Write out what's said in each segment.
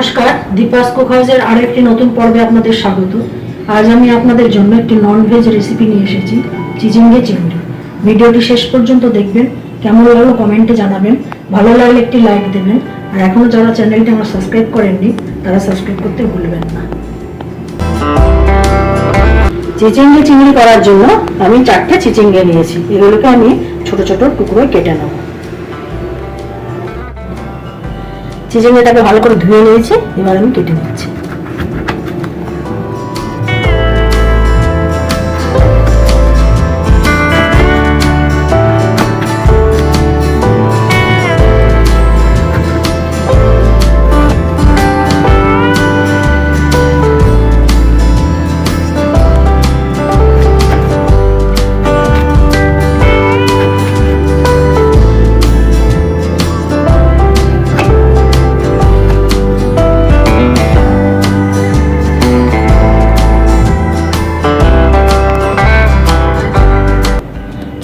নমস্কার, দীপাস কুক হাউসের আরো একটি নতুন পর্বে আপনাদের স্বাগত। আজ আমি আপনাদের জন্য একটি নন ভেজ রেসিপি নিয়ে এসেছি, চিচিঙ্গে চিংড়ি। ভিডিওটি শেষ পর্যন্ত দেখবেন, কেমন লাগলো কমেন্টে জানাবেন, ভালো লাগলে একটি লাইক দেবেন, আর এখনো যারা চ্যানেলটি আমার সাবস্ক্রাইব করেননি তারা সাবস্ক্রাইব করতে ভুলবেন না। চিচিঙ্গে চিংড়ি করার জন্য আমি 4টে চিচিঙ্গে নিয়েছি। এগুলোকে আমি ছোট ছোট টুকরোয় কেটে নেব। চিচিঙ্গাটাকে ভালো করে ধুয়ে নিয়েছি, এবার আমি কেটে নিচ্ছি।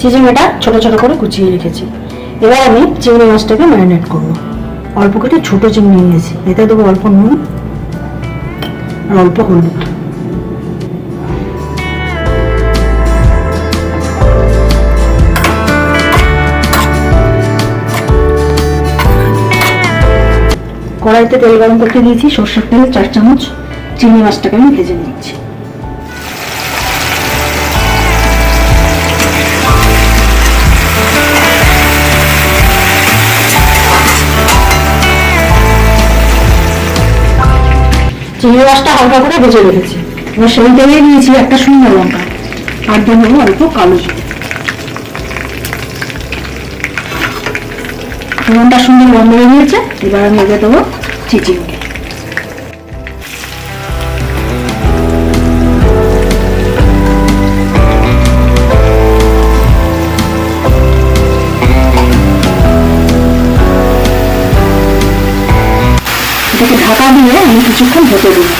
চিচিঙ্গাটা ছোট ছোট করে কুচিয়ে রেখেছি। এবার আমি চিংড়ি মাছটাকে ম্যারিনেট করবো। অল্প কেটে ছোট চিংড়ি নিয়েছি, এতে দেবো অল্প নুন আর অল্প হলুদ। কড়াইতে তেল গরম করতে দিয়েছি, সর্ষের তেল 4 চামচ। চিংড়ি মাছটাকে আমি ভেজে নিচ্ছি। চিংড়ি মাছটা হালকা করে ভেজে রেখেছি। এবার সেই তেলে দিয়েছি একটা শুকনো লঙ্কা আর দেবো অল্প কালো জিরে। ফোড়নটা সুন্দর গন্ধ বেরিয়েছে, এবার আমি এগিয়ে দেবো চিচিঙ্গে। এটাকে ঢাকা দিয়ে আমি কিছুক্ষণ হতে দেবো।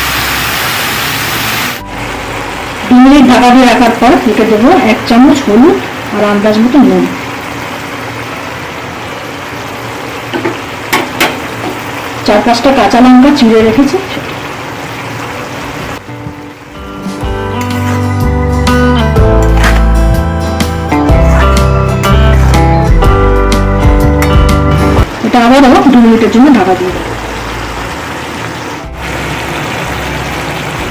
2 মিনিট ঢাকা দিয়ে রাখার পর এতে দেবো 1 চামচ হলুদ আর আন্দাজ মতো নুন। চার 5টা কাঁচা লঙ্কা চিড়ে রেখেছি। এটা আবার 2 মিনিটের জন্য ঢাকা দিয়ে দেবো।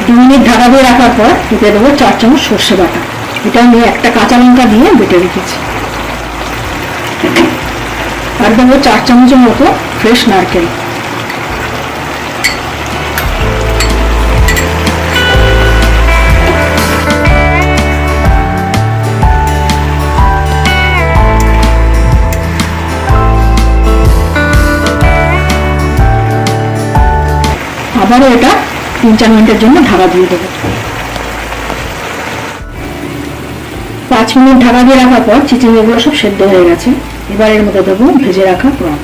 2 মিনিট ঢাকা দিয়ে রাখার পর এতে দেবো 4 চামচ সর্ষে বাটা। এটা আমি একটা কাঁচা লঙ্কা দিয়ে বেটে রেখেছি। আর দেবো 4 চামচের মতো ফ্রেশ নারকেল। আবারও এটা 3-4 মিনিটের জন্য ঢাকা দিয়ে দেবো। 5 মিনিট ঢাকা দিয়ে রাখার পর চিচিঙ্গাগুলো সব সেদ্ধ হয়ে গেছে। এবার এর মধ্যে দেবো ভেজে রাখা প্রন।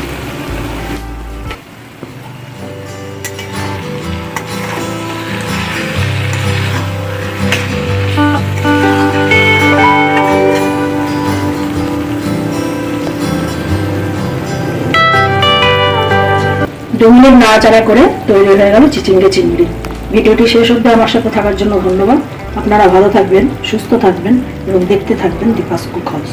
দু মিনিট নাড়াচাড়া করে তৈরি হয়ে গেল চিচিঙ্গে চিংড়ি। ভিডিওটি শেষ অবধি আমার সাথে থাকার জন্য ধন্যবাদ। আপনারা ভালো থাকবেন, সুস্থ থাকবেন এবং দেখতে থাকবেন দীপাস কুক হাউস।